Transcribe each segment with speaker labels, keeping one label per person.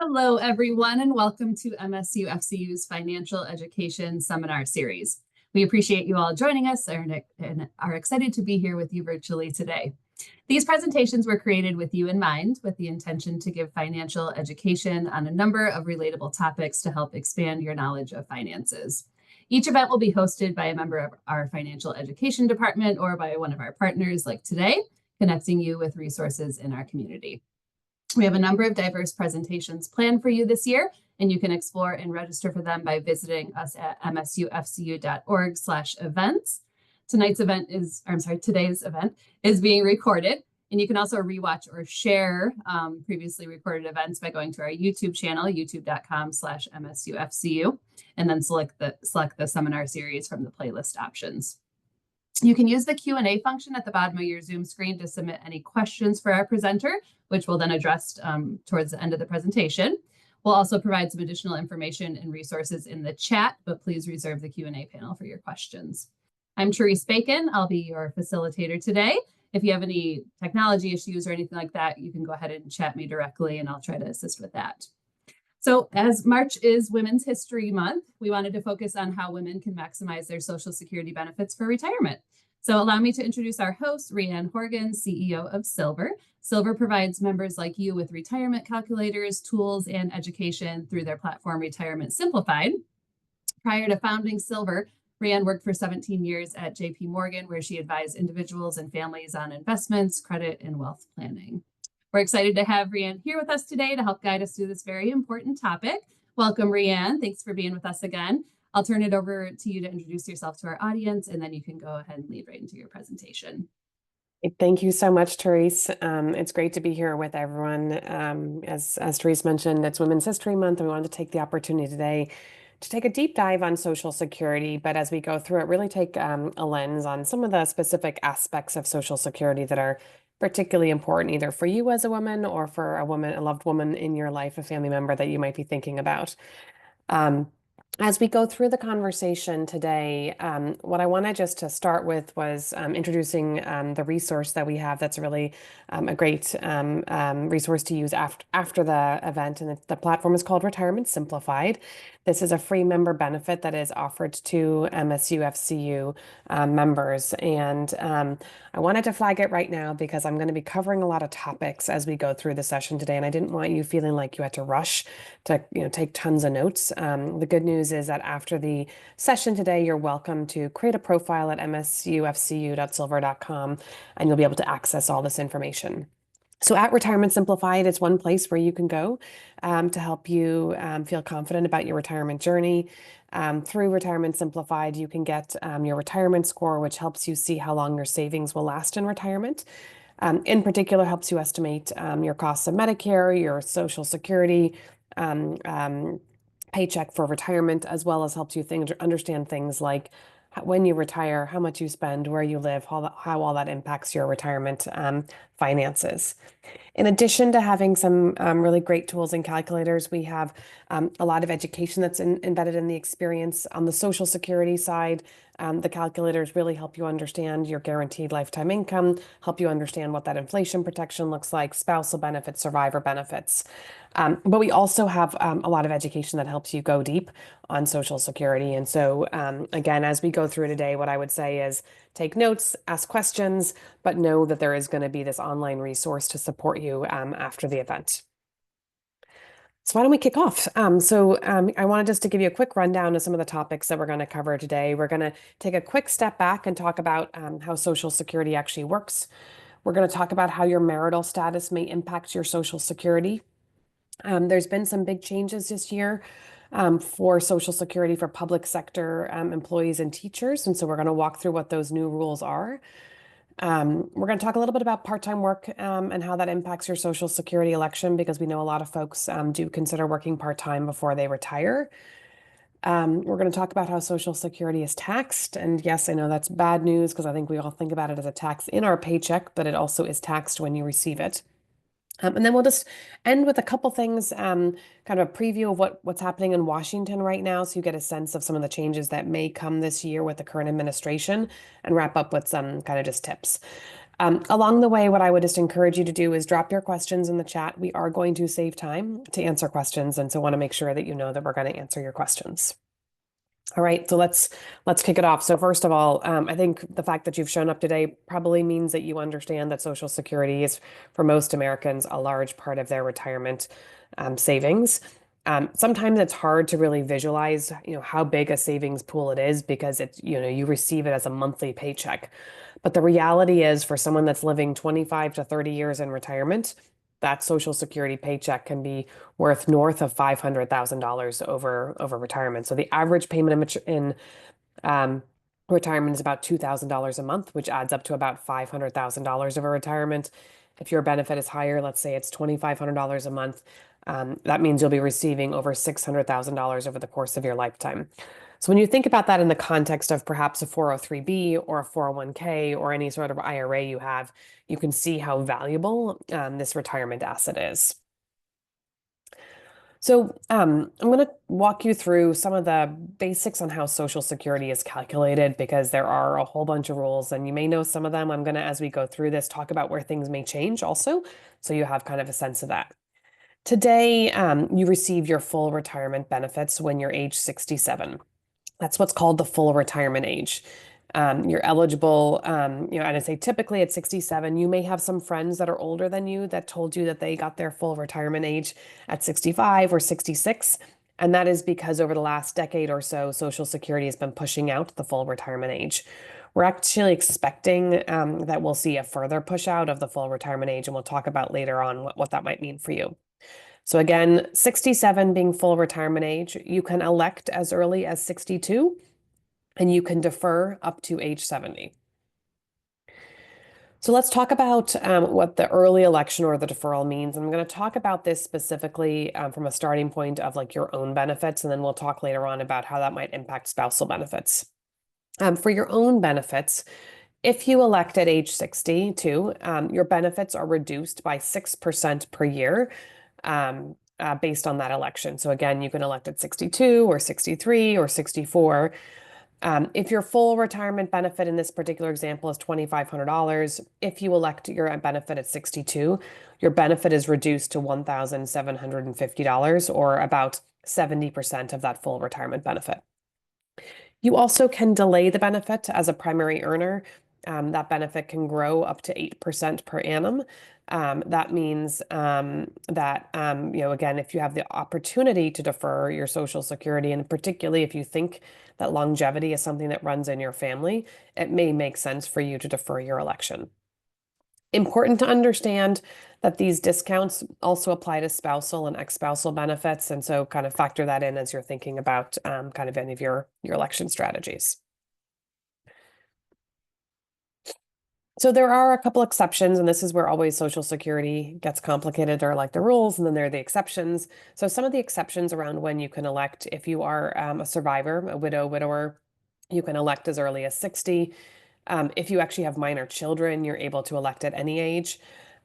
Speaker 1: Hello, everyone, and welcome to MSUFCU's Financial Education Seminar Series. We appreciate you all joining us and are excited to be here with you virtually today. These presentations were created with you in mind, with the intention to give financial education on a number of relatable topics to help expand your knowledge of finances. Each event will be hosted by a member of our financial education department or by one of our partners like today, connecting you with resources in our community. We have a number of diverse presentations planned for you this year, and you can explore and register for them by visiting us at msufcu.org/events. Today's event is being recorded, and you can also rewatch or share previously recorded events by going to our YouTube channel, youtube.com/msufcu, and then select the seminar series from the playlist options. You can use the Q&A function at the bottom of your Zoom screen to submit any questions for our presenter, which we'll then address towards the end of the presentation. We'll also provide some additional information and resources in the chat, but please reserve the Q&A panel for your questions. I'm Therese Bacon. I'll be your facilitator today. If you have any technology issues or anything like that, you can go ahead and chat me directly and I'll try to assist with that. So as March is Women's History Month, we wanted to focus on how women can maximize their Social Security benefits for retirement. So allow me to introduce our host, Rhianne Horgan, CEO of Silver. Silver provides members like you with retirement calculators, tools, and education through their platform, Retirement Simplified. Prior to founding Silver, Rhianne worked for 17 years at JP Morgan, where she advised individuals and families on investments, credit, and wealth planning. We're excited to have Rhianne here with us today to help guide us through this very important topic. Welcome, Rhianne. Thanks for being with us again. I'll turn it over to you to introduce yourself to our audience, and then you can go ahead and lead right into your presentation.
Speaker 2: Thank you so much, Therese. It's great to be here with everyone. As Therese mentioned, it's Women's History Month, and we wanted to take the opportunity today to take a deep dive on Social Security, but as we go through it, really take a lens on some of the specific aspects of Social Security that are particularly important either for you as a woman or for a loved woman in your life, a family member that you might be thinking about. As we go through the conversation today, what I wanted just to start with was introducing the resource that we have that's really a great resource to use after the event, and the platform is called Retirement Simplified. This is a free member benefit that is offered to MSUFCU members, and I wanted to flag it right now because I'm going to be covering a lot of topics as we go through the session today, and I didn't want you feeling like you had to rush to take tons of notes. The good news is that after the session today, you're welcome to create a profile at msufcu.silver.com, and you'll be able to access all this information. So at Retirement Simplified, it's one place where you can go to help you feel confident about your retirement journey. Through Retirement Simplified, you can get your retirement score, which helps you see how long your savings will last in retirement. In particular, helps you estimate your costs of Medicare, your Social Security, paycheck for retirement, as well as helps you understand things like when you retire, how much you spend, where you live, how all that impacts your retirement finances. In addition to having some really great tools and calculators, we have a lot of education that's embedded in the experience. On the Social Security side, the calculators really help you understand your guaranteed lifetime income, help you understand what that inflation protection looks like, spousal benefits, survivor benefits. But we also have a lot of education that helps you go deep on Social Security. And so, again, as we go through today, what I would say is take notes, ask questions, but know that there is going to be this online resource to support you after the event. So why don't we kick off? I wanted just to give you a quick rundown of some of the topics that we're going to cover today. We're going to take a quick step back and talk about how Social Security actually works. We're going to talk about how your marital status may impact your Social Security. There's been some big changes this year for Social Security for public sector employees and teachers. And so we're going to walk through what those new rules are. We're going to talk a little bit about part-time work and how that impacts your Social Security election, because we know a lot of folks do consider working part-time before they retire. We're going to talk about how Social Security is taxed. And yes, I know that's bad news because I think we all think about it as a tax in our paycheck, but it also is taxed when you receive it. And then we'll just end with a couple things, kind of a preview of what's happening in Washington right now, so you get a sense of some of the changes that may come this year with the current administration, and wrap up with some kind of just tips. Along the way, what I would just encourage you to do is drop your questions in the chat. We are going to save time to answer questions, and so want to make sure that you know that we're going to answer your questions. All right, so let's kick it off. So first of all, I think the fact that you've shown up today probably means that you understand that Social Security is, for most Americans, a large part of their retirement savings. Sometimes it's hard to really visualize, how big a savings pool it is because it's, you receive it as a monthly paycheck. But the reality is, for someone that's living 25 to 30 years in retirement, that Social Security paycheck can be worth north of $500,000 over retirement. So the average payment in retirement is about $2,000 a month, which adds up to about $500,000 over retirement. If your benefit is higher, let's say it's $2,500 a month, that means you'll be receiving over $600,000 over the course of your lifetime. So when you think about that in the context of perhaps a 403(b) or a 401(k) or any sort of IRA you have, you can see how valuable this retirement asset is. So I'm going to walk you through some of the basics on how Social Security is calculated because there are a whole bunch of rules and you may know some of them. I'm going to, as we go through this, talk about where things may change also, so you have kind of a sense of that. Today, you receive your full retirement benefits when you're age 67. That's what's called the full retirement age. You're eligible, and I say typically at 67. You may have some friends that are older than you that told you that they got their full retirement age at 65 or 66. And that is because over the last decade or so, Social Security has been pushing out the full retirement age. We're actually expecting that we'll see a further push out of the full retirement age, and we'll talk about later on what that might mean for you. So again, 67 being full retirement age, you can elect as early as 62, and you can defer up to age 70. So let's talk about what the early election or the deferral means. I'm going to talk about this specifically from a starting point of like your own benefits, and then we'll talk later on about how that might impact spousal benefits. For your own benefits, if you elect at age 62, your benefits are reduced by 6% per year based on that election. So again, you can elect at 62 or 63 or 64. If your full retirement benefit in this particular example is $2,500, if you elect your benefit at 62, your benefit is reduced to $1,750 or about 70% of that full retirement benefit. You also can delay the benefit as a primary earner. That benefit can grow up to 8% per annum. That means that, again, if you have the opportunity to defer your Social Security, and particularly if you think that longevity is something that runs in your family, it may make sense for you to defer your election. Important to understand that these discounts also apply to spousal and ex-spousal benefits, and so kind of factor that in as you're thinking about kind of any of your election strategies. So there are a couple exceptions, and this is where always Social Security gets complicated. There are like the rules, and then there are the exceptions. So some of the exceptions around when you can elect, if you are a survivor, a widow, widower, you can elect as early as 60. If you actually have minor children, you're able to elect at any age.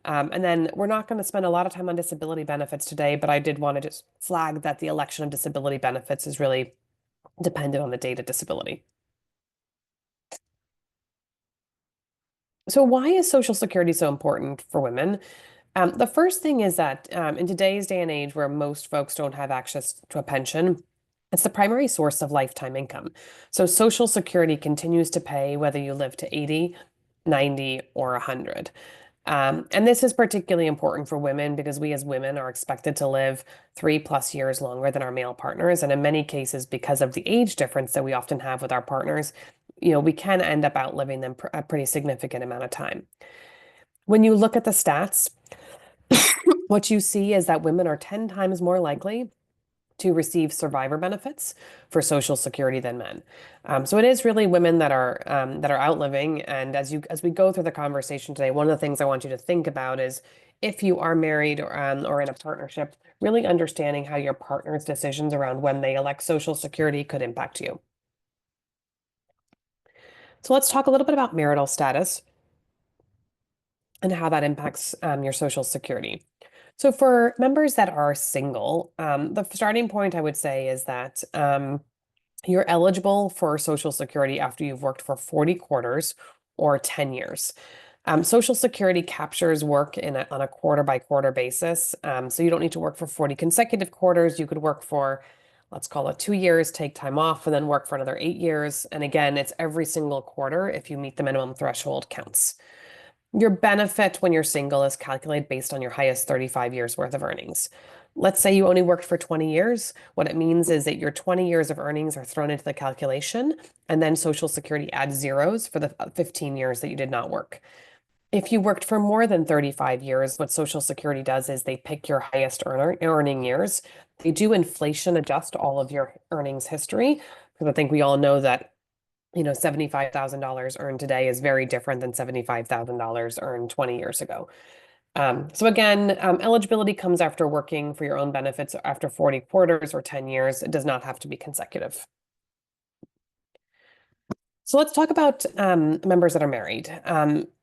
Speaker 2: And then we're not going to spend a lot of time on disability benefits today, but I did want to just flag that the election of disability benefits is really dependent on the date of disability. So why is Social Security so important for women? The first thing is that in today's day and age where most folks don't have access to a pension, it's the primary source of lifetime income. So Social Security continues to pay whether you live to 80, 90, or 100. And this is particularly important for women because we as women are expected to live 3+ years longer than our male partners. And in many cases, because of the age difference that we often have with our partners, we can end up outliving them a pretty significant amount of time. When you look at the stats, what you see is that women are 10 times more likely to receive survivor benefits for Social Security than men. So it is really women that are outliving. And as we go through the conversation today, one of the things I want you to think about is if you are married or in a partnership, really understanding how your partner's decisions around when they elect Social Security could impact you. So let's talk a little bit about marital status and how that impacts your Social Security. So for members that are single, the starting point I would say is that you're eligible for Social Security after you've worked for 40 quarters or 10 years. Social Security captures work on a quarter by quarter basis. So you don't need to work for 40 consecutive quarters. You could work for, let's call it 2 years, take time off, and then work for another 8 years. And again, it's every single quarter if you meet the minimum threshold counts. Your benefit when you're single is calculated based on your highest 35 years worth of earnings. Let's say you only worked for 20 years. What it means is that your 20 years of earnings are thrown into the calculation, and then Social Security adds zeros for the 15 years that you did not work. If you worked for more than 35 years, what Social Security does is they pick your highest earning years. They do inflation adjust all of your earnings history, because I think we all know that $75,000 earned today is very different than $75,000 earned 20 years ago. So again, eligibility comes after working for your own benefits after 40 quarters or 10 years. It does not have to be consecutive. So let's talk about members that are married.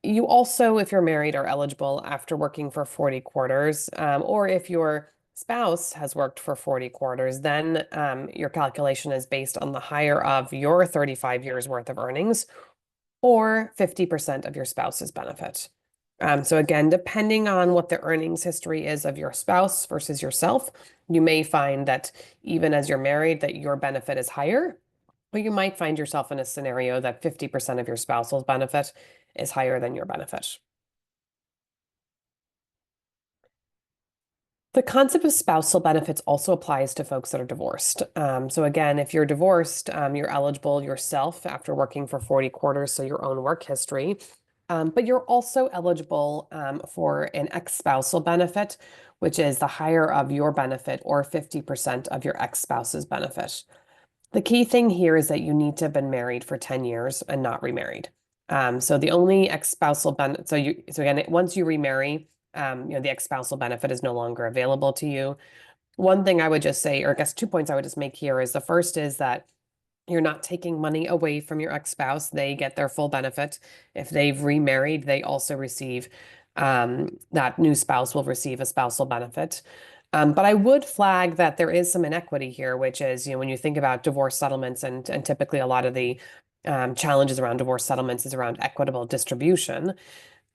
Speaker 2: You also, if you're married, are eligible after working for 40 quarters, or if your spouse has worked for 40 quarters, then your calculation is based on the higher of your 35 years worth of earnings or 50% of your spouse's benefit. So again, depending on what the earnings history is of your spouse versus yourself, you may find that even as you're married, that your benefit is higher, or you might find yourself in a scenario that 50% of your spouse's benefit is higher than your benefit. The concept of spousal benefits also applies to folks that are divorced. So again, if you're divorced, you're eligible yourself after working for 40 quarters, so your own work history. But you're also eligible for an ex-spousal benefit, which is the higher of your benefit or 50% of your ex-spouse's benefit. The key thing here is that you need to have been married for 10 years and not remarried. So the only ex-spousal benefit, so again, once you remarry, the ex-spousal benefit is no longer available to you. One thing I would just say, or I guess 2 points I would just make here is the first is that you're not taking money away from your ex-spouse. They get their full benefit. If they've remarried, they also receive, that new spouse will receive a spousal benefit. But I would flag that there is some inequity here, which is, when you think about divorce settlements and typically a lot of the challenges around divorce settlements is around equitable distribution.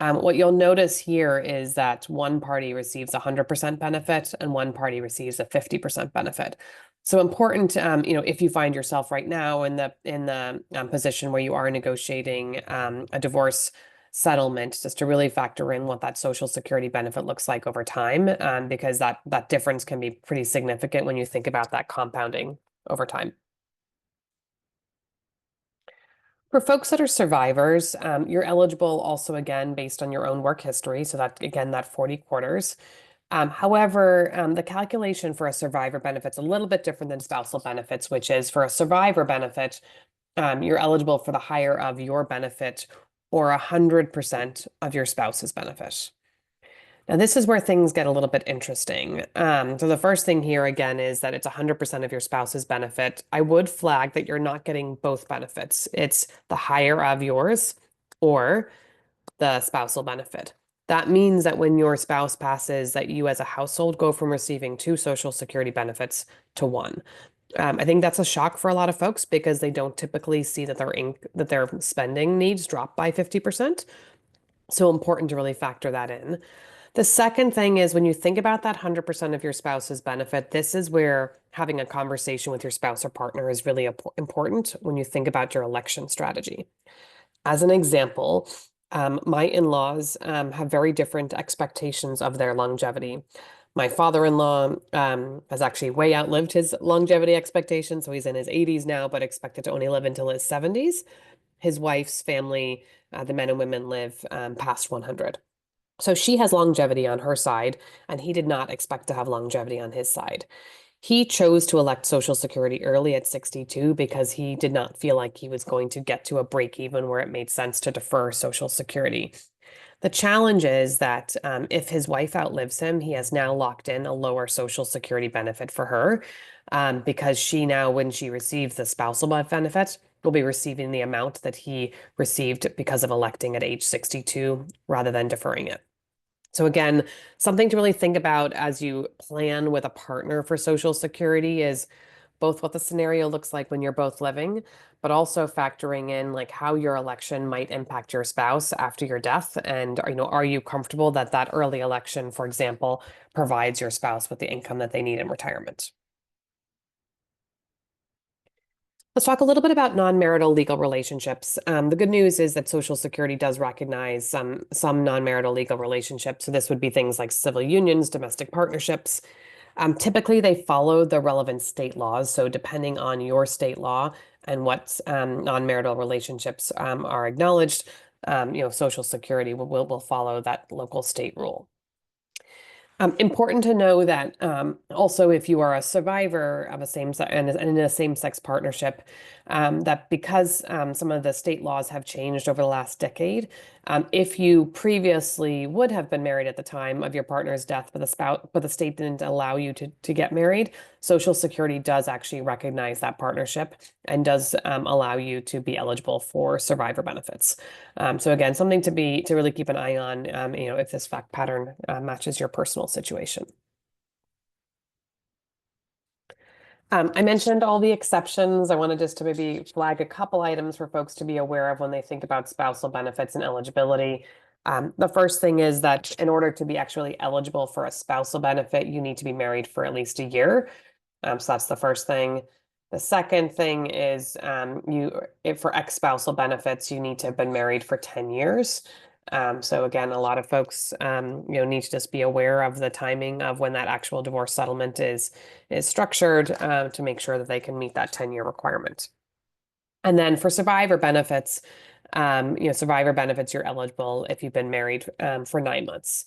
Speaker 2: What you'll notice here is that one party receives 100% benefit and one party receives a 50% benefit. So important, if you find yourself right now in the position where you are negotiating a divorce settlement, just to really factor in what that Social Security benefit looks like over time, because that difference can be pretty significant when you think about that compounding over time. For folks that are survivors, you're eligible also again based on your own work history. So that again, that 40 quarters. However, the calculation for a survivor benefit's a little bit different than spousal benefits, which is for a survivor benefit, you're eligible for the higher of your benefit or 100% of your spouse's benefit. Now, this is where things get a little bit interesting. So the first thing here again is that it's 100% of your spouse's benefit. I would flag that you're not getting both benefits. It's the higher of yours or the spousal benefit. That means that when your spouse passes, that you as a household go from receiving 2 Social Security benefits to 1. I think that's a shock for a lot of folks because they don't typically see that their spending needs drop by 50%. So important to really factor that in. The second thing is when you think about that 100% of your spouse's benefit, this is where having a conversation with your spouse or partner is really important when you think about your election strategy. As an example, my in-laws have very different expectations of their longevity. My father-in-law has actually way outlived his longevity expectations, so he's in his 80s now, but expected to only live until his 70s. His wife's family, the men and women, live past 100. So she has longevity on her side, and he did not expect to have longevity on his side. He chose to elect Social Security early at 62 because he did not feel like he was going to get to a break even where it made sense to defer Social Security. The challenge is that if his wife outlives him, he has now locked in a lower Social Security benefit for her because she now, when she receives the spousal benefit, will be receiving the amount that he received because of electing at age 62 rather than deferring it. So again, something to really think about as you plan with a partner for Social Security is both what the scenario looks like when you're both living, but also factoring in like how your election might impact your spouse after your death. And, are you comfortable that that early election, for example, provides your spouse with the income that they need in retirement? Let's talk a little bit about non-marital legal relationships. The good news is that Social Security does recognize some non-marital legal relationships. So this would be things like civil unions, domestic partnerships. Typically, they follow the relevant state laws. So depending on your state law and what non-marital relationships are acknowledged, Social Security will follow that local state rule. Important to know that also if you are a survivor of a and in a same-sex partnership, that because some of the state laws have changed over the last decade, if you previously would have been married at the time of your partner's death, but the state didn't allow you to get married, Social Security does actually recognize that partnership and does allow you to be eligible for survivor benefits. So again, something to really keep an eye on, if this fact pattern matches your personal situation. I mentioned all the exceptions. I wanted just to maybe flag a couple items for folks to be aware of when they think about spousal benefits and eligibility. The first thing is that in order to be actually eligible for a spousal benefit, you need to be married for at least a year. So that's the first thing. The second thing is for ex-spousal benefits, you need to have been married for 10 years. So again, a lot of folks need to just be aware of the timing of when that actual divorce settlement is structured to make sure that they can meet that 10-year requirement. And then for survivor benefits, you're eligible if you've been married for 9 months.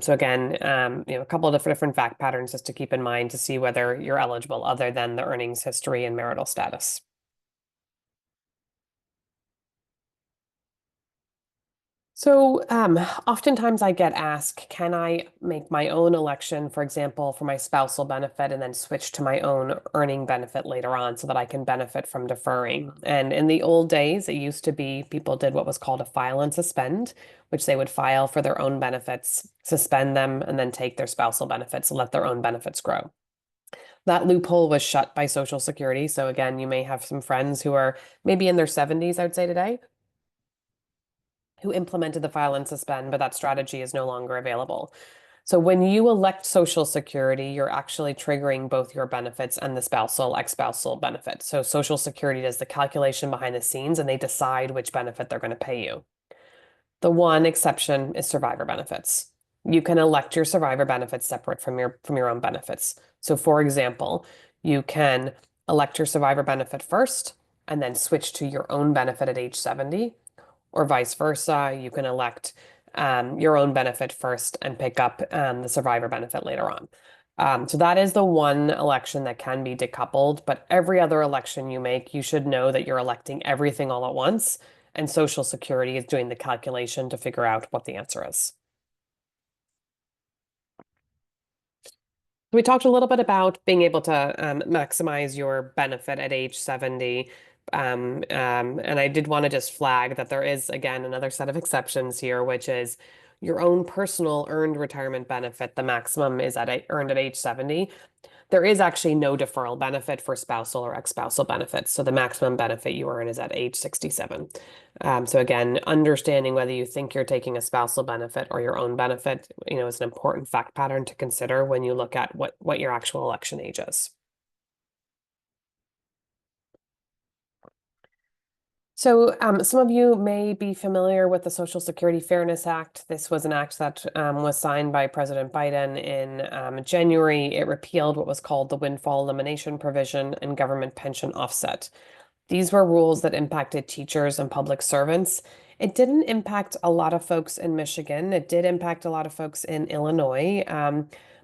Speaker 2: So again, a couple of different fact patterns just to keep in mind to see whether you're eligible other than the earnings history and marital status. So oftentimes I get asked, can I make my own election, for example, for my spousal benefit and then switch to my own earning benefit later on so that I can benefit from deferring? And in the old days, it used to be people did what was called a file and suspend, which they would file for their own benefits, suspend them, and then take their spousal benefits and let their own benefits grow. That loophole was shut by Social Security. So again, you may have some friends who are maybe in their 70s, I would say today, who implemented the file and suspend, but that strategy is no longer available. So when you elect Social Security, you're actually triggering both your benefits and the spousal, ex-spousal benefit. So Social Security does the calculation behind the scenes and they decide which benefit they're going to pay you. The one exception is survivor benefits. You can elect your survivor benefits separate from your own benefits. So for example, you can elect your survivor benefit first and then switch to your own benefit at age 70, or vice versa. You can elect your own benefit first and pick up the survivor benefit later on. So that is the one election that can be decoupled, but every other election you make, you should know that you're electing everything all at once, and Social Security is doing the calculation to figure out what the answer is. We talked a little bit about being able to maximize your benefit at age 70. And I did want to just flag that there is, again, another set of exceptions here, which is your own personal earned retirement benefit. The maximum is earned at age 70. There is actually no deferral benefit for spousal or ex-spousal benefits. So the maximum benefit you earn is at age 67. So again, understanding whether you think you're taking a spousal benefit or your own benefit, is an important fact pattern to consider when you look at what your actual election age is. So some of you may be familiar with the Social Security Fairness Act. This was an act that was signed by President Biden in January. It repealed what was called the windfall elimination provision and government pension offset. These were rules that impacted teachers and public servants. It didn't impact a lot of folks in Michigan. It did impact a lot of folks in Illinois.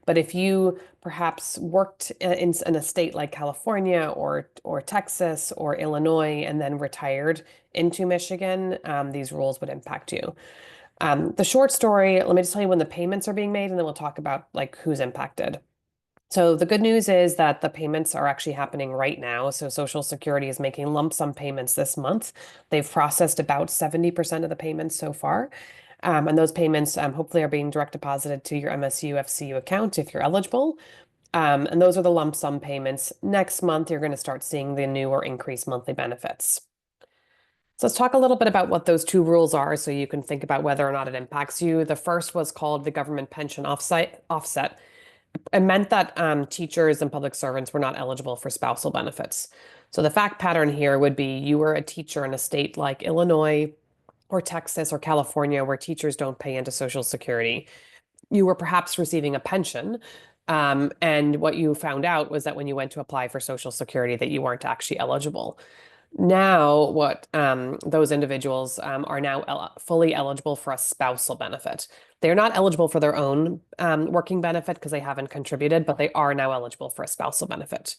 Speaker 2: But if you perhaps worked in a state like California or Texas or Illinois and then retired into Michigan, these rules would impact you. The short story, let me just tell you when the payments are being made, and then we'll talk about like who's impacted. So the good news is that the payments are actually happening right now. So Social Security is making lump sum payments this month. They've processed about 70% of the payments so far. And those payments hopefully are being direct deposited to your MSUFCU account if you're eligible. And those are the lump sum payments. Next month, you're going to start seeing the new or increased monthly benefits. So let's talk a little bit about what those two rules are so you can think about whether or not it impacts you. The first was called the government pension offset. It meant that teachers and public servants were not eligible for spousal benefits. So the fact pattern here would be you were a teacher in a state like Illinois or Texas or California where teachers don't pay into Social Security. You were perhaps receiving a pension. And what you found out was that when you went to apply for Social Security, that you weren't actually eligible. Now, what those individuals are now fully eligible for a spousal benefit. They're not eligible for their own working benefit because they haven't contributed, but they are now eligible for a spousal benefit.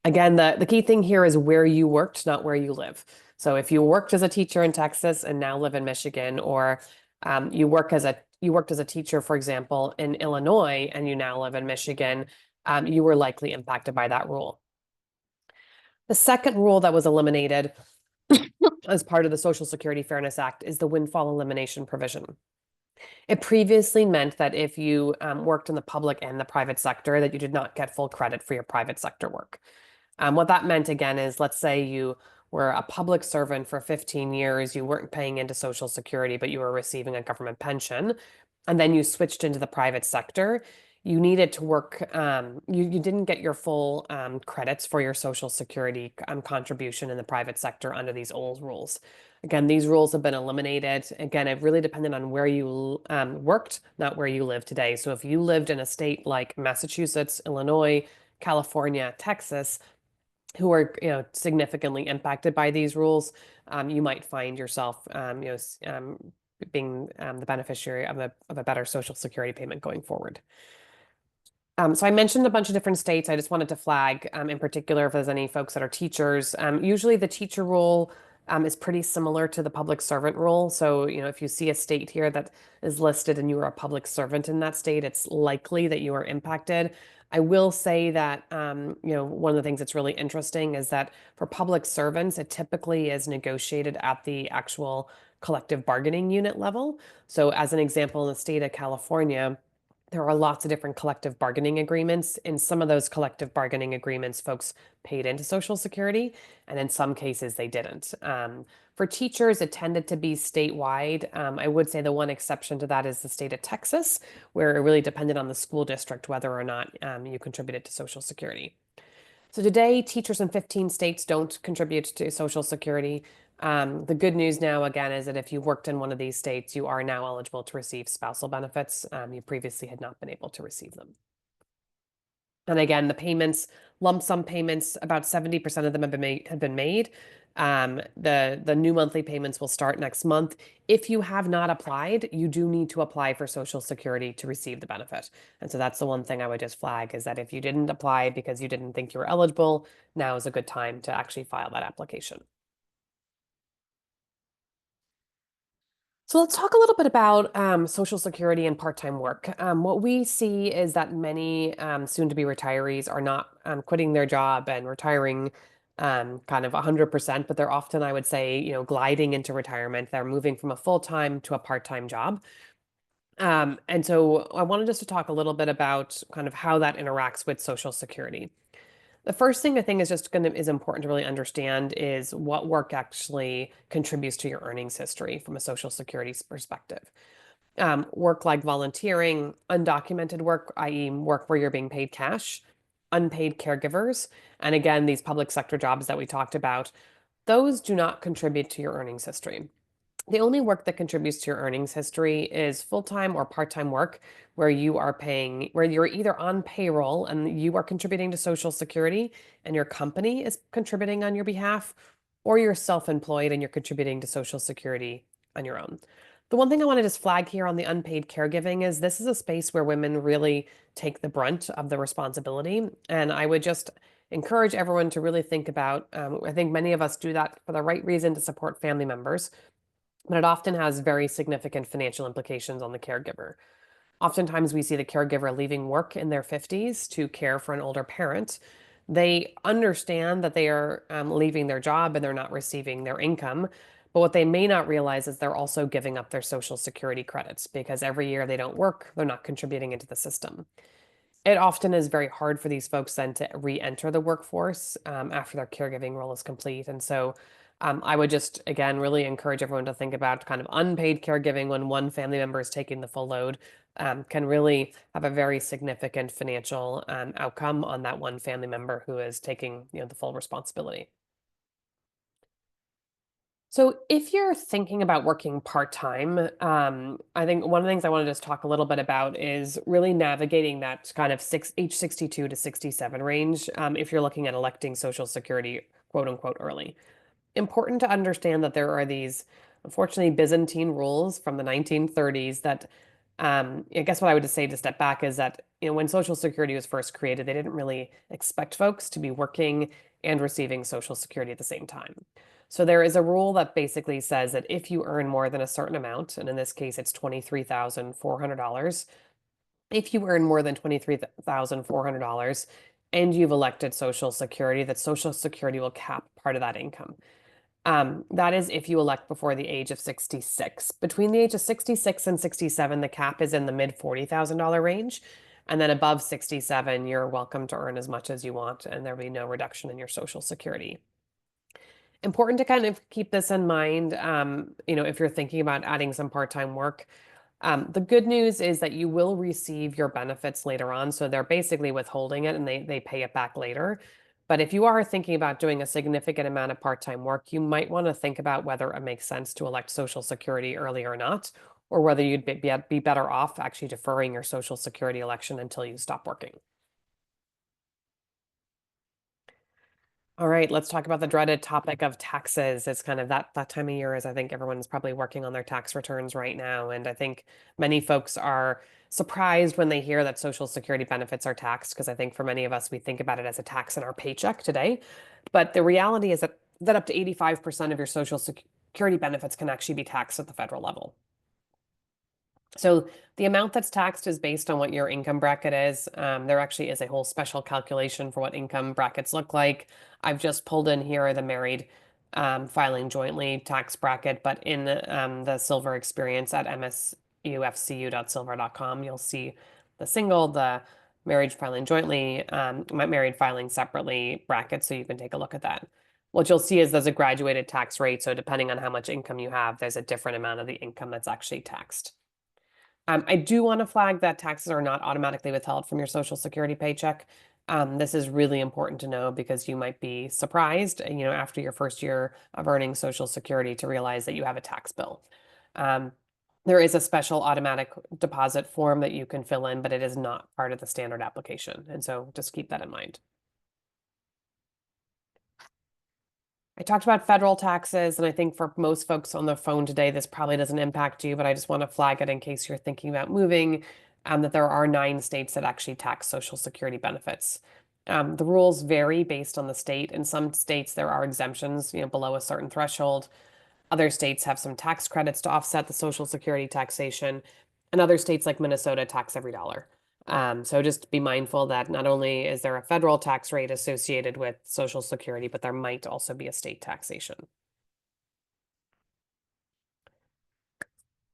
Speaker 2: Again, the key thing here is where you worked, not where you live. So if you worked as a teacher in Texas and now live in Michigan, or you worked as a teacher, for example, in Illinois and you now live in Michigan, you were likely impacted by that rule. The second rule that was eliminated as part of the Social Security Fairness Act is the windfall elimination provision. It previously meant that if you worked in the public and the private sector, that you did not get full credit for your private sector work. What that meant, again, is let's say you were a public servant for 15 years, you weren't paying into Social Security, but you were receiving a government pension, and then you switched into the private sector. You needed to work, you didn't get your full credits for your Social Security contribution in the private sector under these old rules. Again, these rules have been eliminated. Again, it really depended on where you worked, not where you live today. So if you lived in a state like Massachusetts, Illinois, California, Texas, who are significantly impacted by these rules, you might find yourself being the beneficiary of a better Social Security payment going forward. So I mentioned a bunch of different states. I just wanted to flag in particular if there's any folks that are teachers. Usually the teacher role is pretty similar to the public servant role. So, if you see a state here that is listed and you are a public servant in that state, it's likely that you are impacted. I will say that, one of the things that's really interesting is that for public servants, it typically is negotiated at the actual collective bargaining unit level. So as an example, in the state of California, there are lots of different collective bargaining agreements. In some of those collective bargaining agreements, folks paid into Social Security, and in some cases they didn't. For teachers, it tended to be statewide. I would say the one exception to that is the state of Texas, where it really depended on the school district whether or not you contributed to Social Security. So today, teachers in 15 states don't contribute to Social Security. The good news now, again, is that if you worked in one of these states, you are now eligible to receive spousal benefits. You previously had not been able to receive them. And again, the payments, lump sum payments, about 70% of them have been made. The new monthly payments will start next month. If you have not applied, you do need to apply for Social Security to receive the benefit. And so that's the one thing I would just flag is that if you didn't apply because you didn't think you were eligible, now is a good time to actually file that application. So let's talk a little bit about Social Security and part-time work. What we see is that many soon-to-be retirees are not quitting their job and retiring kind of 100%, but they're often, I would say, gliding into retirement. They're moving from a full-time to a part-time job. And so I wanted just to talk a little bit about kind of how that interacts with Social Security. The first thing I think is important to really understand is what work actually contributes to your earnings history from a Social Security perspective. Work like volunteering, undocumented work, i.e. work where you're being paid cash, unpaid caregivers, and again, these public sector jobs that we talked about, those do not contribute to your earnings history. The only work that contributes to your earnings history is full-time or part-time work where you're either on payroll and you are contributing to Social Security and your company is contributing on your behalf, or you're self-employed and you're contributing to Social Security on your own. The one thing I want to just flag here on the unpaid caregiving is this is a space where women really take the brunt of the responsibility. And I would just encourage everyone to really think about, I think many of us do that for the right reason to support family members, but it often has very significant financial implications on the caregiver. Oftentimes, we see the caregiver leaving work in their 50s to care for an older parent. They understand that they are leaving their job and they're not receiving their income. But what they may not realize is they're also giving up their Social Security credits because every year they don't work, they're not contributing into the system. it often is very hard for these folks then to re-enter the workforce after their caregiving role is complete. And so I would just, again, really encourage everyone to think about kind of unpaid caregiving when one family member is taking the full load, can really have a very significant financial outcome on that one family member who is taking, the full responsibility. So if you're thinking about working part-time, I think one of the things I want to just talk a little bit about is really navigating that kind of age 62 to 67 range, if you're looking at electing Social Security, quote unquote, early. Important to understand that there are these, unfortunately, Byzantine rules from the 1930s that, I guess what I would just say to step back is that, when Social Security was first created, they didn't really expect folks to be working and receiving Social Security at the same time. So there is a rule that basically says that if you earn more than a certain amount, and in this case it's $23,400, if you earn more than $23,400 and you've elected Social Security, that Social Security will cap part of that income. That is if you elect before the age of 66. Between the age of 66 and 67, the cap is in the mid $40,000 range. And then above 67, you're welcome to earn as much as you want, and there'll be no reduction in your Social Security. Important to kind of keep this in mind, if you're thinking about adding some part-time work. The good news is that you will receive your benefits later on. So they're basically withholding it and they pay it back later. But if you are thinking about doing a significant amount of part-time work, you might want to think about whether it makes sense to elect Social Security early or not, or whether you'd be better off actually deferring your Social Security election until you stop working. All right, let's talk about the dreaded topic of taxes. It's kind of that time of year, as I think everyone's probably working on their tax returns right now. And I think many folks are surprised when they hear that Social Security benefits are taxed, because I think for many of us, we think about it as a tax in our paycheck today. But the reality is that up to 85% of your Social Security benefits can actually be taxed at the federal level. So the amount that's taxed is based on what your income bracket is. There actually is a whole special calculation for what income brackets look like. I've just pulled in here the married filing jointly tax bracket, but in the Silver experience at MSUFCU.silver.com, you'll see the single, the marriage filing jointly, married filing separately bracket, so you can take a look at that. What you'll see is there's a graduated tax rate, so depending on how much income you have, there's a different amount of the income that's actually taxed. I do want to flag that taxes are not automatically withheld from your Social Security paycheck. This is really important to know because you might be surprised, after your first year of earning Social Security to realize that you have a tax bill. There is a special automatic deposit form that you can fill in, but it is not part of the standard application. And so just keep that in mind. I talked about federal taxes, and I think for most folks on the phone today, this probably doesn't impact you, but I just want to flag it in case you're thinking about moving, that there are 9 states that actually tax Social Security benefits. The rules vary based on the state. In some states, there are exemptions, below a certain threshold. Other states have some tax credits to offset the Social Security taxation, and other states like Minnesota tax every dollar. So just be mindful that not only is there a federal tax rate associated with Social Security, but there might also be a state taxation.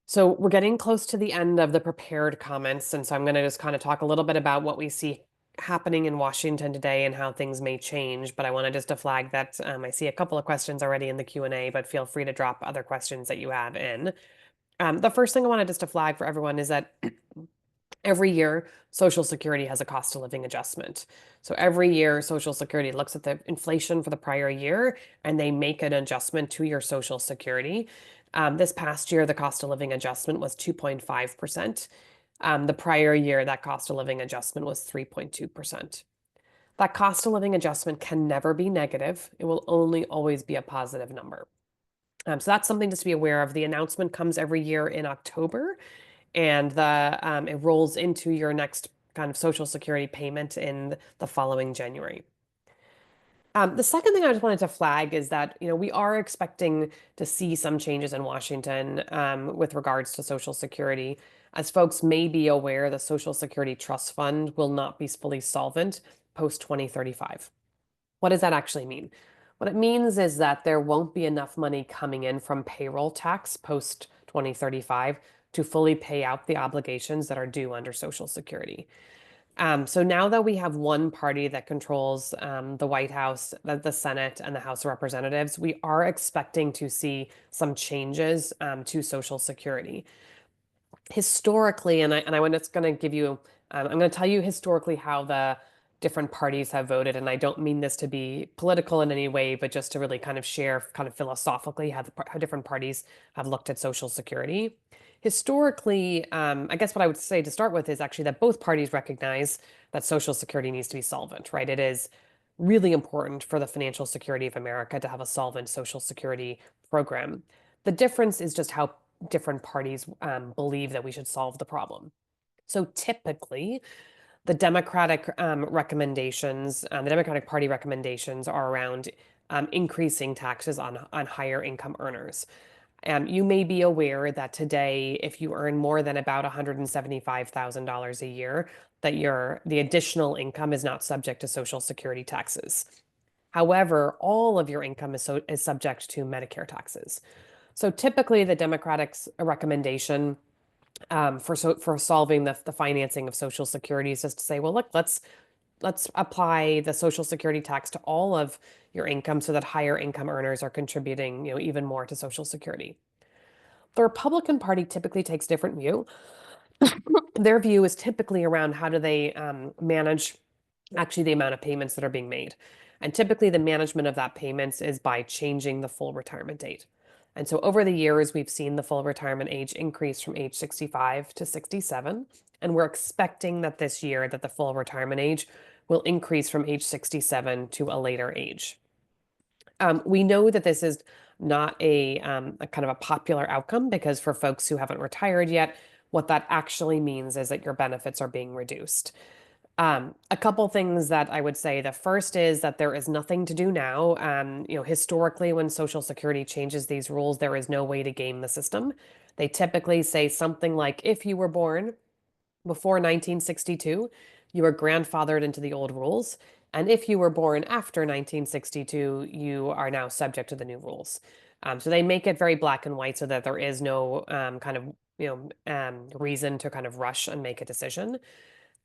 Speaker 2: So we're getting close to the end of the prepared comments, and so I'm going to just kind of talk a little bit about what we see happening in Washington today and how things may change. But I wanted just to flag that I see a couple of questions already in the Q&A, but feel free to drop other questions that you have in. The first thing I wanted just to flag for everyone is that every year, Social Security has a cost of living adjustment. So every year, Social Security looks at the inflation for the prior year and they make an adjustment to your Social Security. This past year, the cost of living adjustment was 2.5%. The prior year, that cost of living adjustment was 3.2%. That cost of living adjustment can never be negative. It will only always be a positive number. So that's something just to be aware of. The announcement comes every year in October, and it rolls into your next kind of Social Security payment in the following January. The second thing I just wanted to flag is that, we are expecting to see some changes in Washington with regards to Social Security. As folks may be aware, the Social Security Trust Fund will not be fully solvent post 2035. What does that actually mean? What it means is that there won't be enough money coming in from payroll tax post 2035 to fully pay out the obligations that are due under Social Security. So now that we have one party that controls the White House, the Senate, and the House of Representatives, we are expecting to see some changes to Social Security. Historically, and I want it's going to give you, I'm going to tell you historically how the different parties have voted, and I don't mean this to be political in any way, but just to really kind of share, kind of philosophically, how different parties have looked at Social Security. Historically, I guess what I would say to start with is actually that both parties recognize that Social Security needs to be solvent, right? It is really important for the financial security of America to have a solvent Social Security program. The difference is just how different parties believe that we should solve the problem. So typically, the Democratic recommendations, the Democratic Party recommendations are around increasing taxes on higher income earners. You may be aware that today, if you earn more than about $175,000 a year, that the additional income is not subject to Social Security taxes. However, all of your income is subject to Medicare taxes. So typically, the Democrats' recommendation for solving the financing of Social Security is just to say, well, look, let's apply the Social Security tax to all of your income so that higher income earners are contributing, even more to Social Security. The Republican Party typically takes a different view. Their view is typically around how do they manage actually the amount of payments that are being made. And typically the management of that payments is by changing the full retirement date. And so over the years, we've seen the full retirement age increase from age 65 to 67. And we're expecting that this year that the full retirement age will increase from age 67 to a later age. We know that this is not a kind of a popular outcome because for folks who haven't retired yet, what that actually means is that your benefits are being reduced. A couple things that I would say. The first is that there is nothing to do now. Historically, when Social Security changes these rules, there is no way to game the system. They typically say something like, if you were born before 1962, you were grandfathered into the old rules. And if you were born after 1962, you are now subject to the new rules. So they make it very black and white so that there is no kind of reason to kind of rush and make a decision.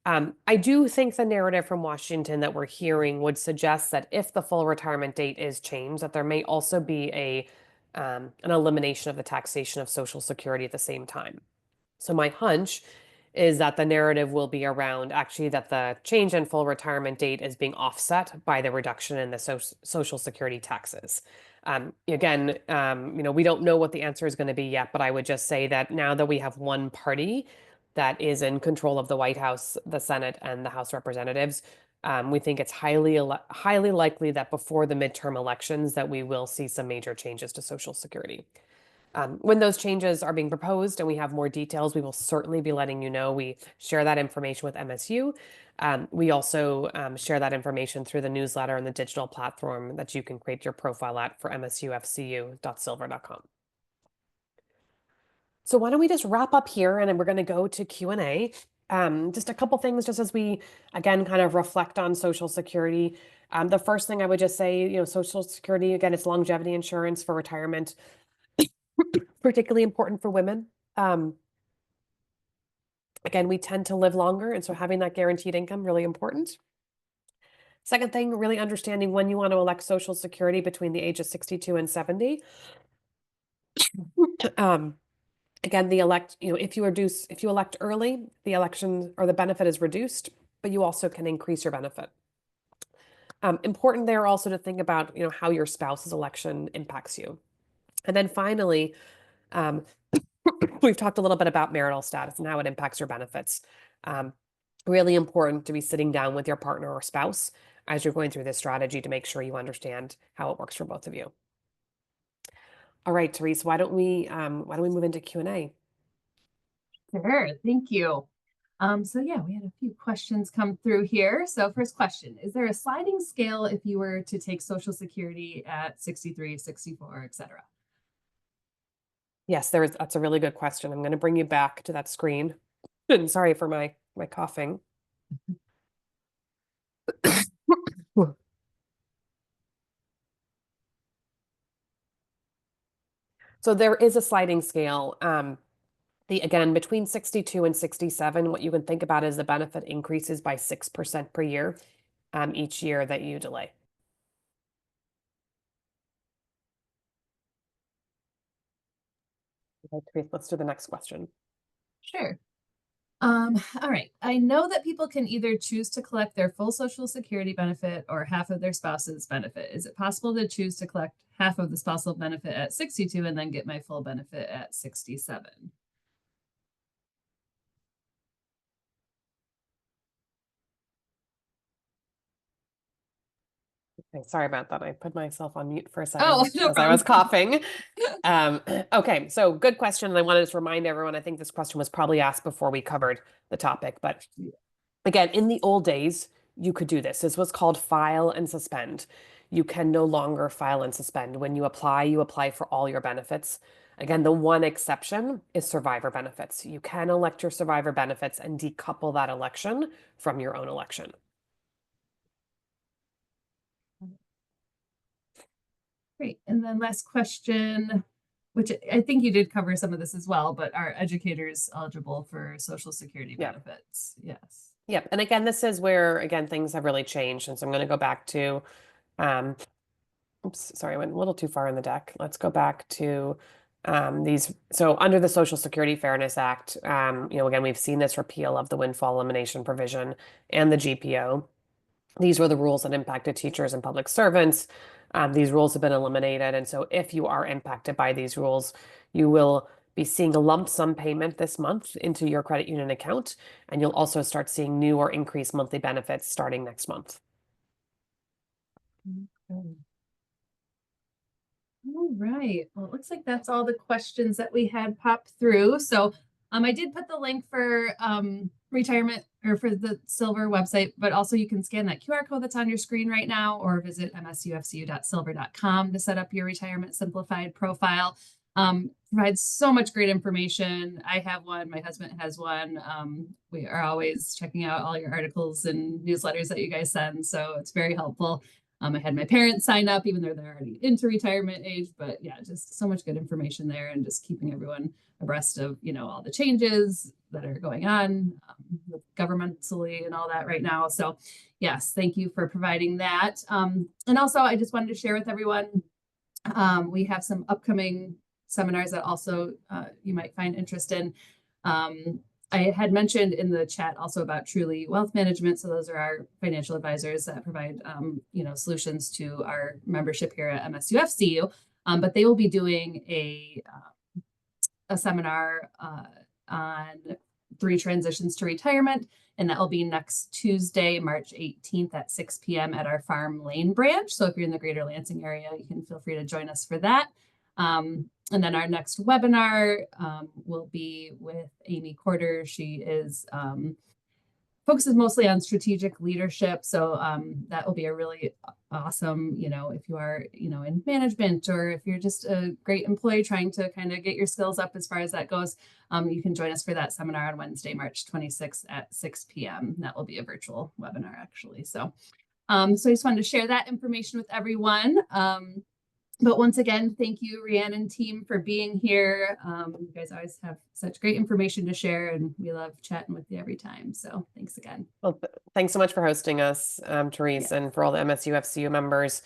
Speaker 2: I do think the narrative from Washington that we're hearing would suggest that if the full retirement date is changed, that there may also be an elimination of the taxation of Social Security at the same time. So my hunch is that the narrative will be around actually that the change in full retirement date is being offset by the reduction in the Social Security taxes. Again, we don't know what the answer is going to be yet, but I would just say that now that we have one party that is in control of the White House, the Senate, and the House of Representatives, we think it's highly likely that before the midterm elections that we will see some major changes to Social Security. When those changes are being proposed and we have more details, we will certainly be letting you know. We share that information with MSU. We also share that information through the newsletter and the digital platform that you can create your profile at for msufcu.silver.com. So why don't we just wrap up here and then we're going to go to Q&A. Just a couple things just as we, again, kind of reflect on Social Security. The first thing I would just say, Social Security, again, it's longevity insurance for retirement, particularly important for women. Again, we tend to live longer, and so having that guaranteed income, really important. Second thing, really understanding when you want to elect Social Security between the age of 62 and 70. Again, if you elect early, the election or the benefit is reduced, but you also can increase your benefit. Important there also to think about, how your spouse's election impacts you. And then finally, we've talked a little bit about marital status and how it impacts your benefits. Really important to be sitting down with your partner or spouse as you're going through this strategy to make sure you understand how it works for both of you. All right, Therese, why don't we move into Q&A?
Speaker 1: Sure, thank you. So yeah, we had a few questions come through here. So first question, is there a sliding scale if you were to take Social Security at 63, 64, et cetera?
Speaker 2: Yes, that's a really good question. I'm going to bring you back to that screen. And sorry for my coughing. So there is a sliding scale. Again, between 62 and 67, what you can think about is the benefit increases by 6% per year each year that you delay. Okay, Therese, let's do the next question.
Speaker 1: Sure. All right. I know that people can either choose to collect their full Social Security benefit or half of their spouse's benefit. Is it possible to choose to collect half of the spousal benefit at 62 and then get my full benefit at 67?
Speaker 2: Okay, sorry about that. I put myself on mute for a second
Speaker 1: Oh, no
Speaker 2: as I was
Speaker 1: problem.
Speaker 2: coughing. Okay, so good question. And I wanted to remind everyone, I think this question was probably asked before we covered the topic. But again, in the old days, you could do this. This was called file and suspend. You can no longer file and suspend. When you apply for all your benefits. Again, the one exception is survivor benefits. You can elect your survivor benefits and decouple that election from your own election.
Speaker 1: Great. And then last question, which I think you did cover some of this as well, but are educators eligible for Social Security benefits? Yes.
Speaker 2: Yep. And again, this is where, again, things have really changed. And so I'm going to go back to, oops, sorry, I went a little too far in the deck. Let's go back to these. So under the Social Security Fairness Act, again, we've seen this repeal of the windfall elimination provision and the GPO. These were the rules that impacted teachers and public servants. These rules have been eliminated. And so if you are impacted by these rules, you will be seeing a lump sum payment this month into your credit union account. And you'll also start seeing new or increased monthly benefits starting next month.
Speaker 1: Okay. All right. Well, it looks like that's all the questions that we had popped through. So I did put the link for retirement or for the Silver website, but also you can scan that QR code that's on your screen right now or visit msufcu.silver.com to set up your retirement simplified profile. Provides so much great information. I have one, my husband has one. We are always checking out all your articles and newsletters that you guys send, so it's very helpful. I had my parents sign up, even though they're already into retirement age, but yeah, just so much good information there and just keeping everyone abreast of, all the changes that are going on governmentally and all that right now. So yes, thank you for providing that. And also I just wanted to share with everyone, we have some upcoming seminars that also you might find interest in. I had mentioned in the chat also about Truly Wealth Management. So those are our financial advisors that provide, solutions to our membership here at MSUFCU. But they will be doing a seminar on 3 transitions to retirement. And that will be next Tuesday, March 18th at 6 p.m. at our Farm Lane branch. So if you're in the greater Lansing area, you can feel free to join us for that. And then our next webinar will be with Amy Corder. She is focuses mostly on strategic leadership. So that will be a really awesome, if you are, in management or if you're just a great employee trying to kind of get your skills up as far as that goes, you can join us for that seminar on Wednesday, March 26th at 6 p.m. That will be a virtual webinar actually. So, so I just wanted to share that information with everyone. But once again, thank you, Rhiannon and team, for being here. You guys always have such great information to share, and we love chatting with you every time. So thanks again.
Speaker 2: Well, thanks so much for hosting us, Therese, and for all the MSUFCU members.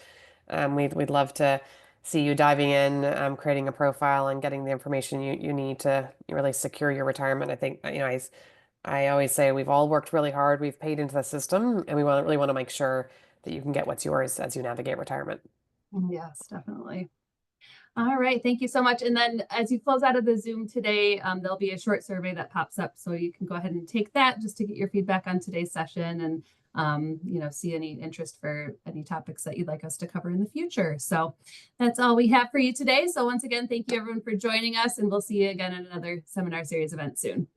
Speaker 2: We'd love to see you diving in, creating a profile, and getting the information you need to really secure your retirement. I think, I always say we've all worked really hard. We've paid into the system, and we really want to make sure that you can get what's yours as you navigate retirement.
Speaker 1: Yes, definitely. All right. Thank you so much. And then as you close out of the Zoom today, there'll be a short survey that pops up. So you can go ahead and take that just to get your feedback on today's session and, see any interest for any topics that you'd like us to cover in the future. So that's all we have for you today. So once again, thank you everyone for joining us, and we'll see you again at another seminar series event soon.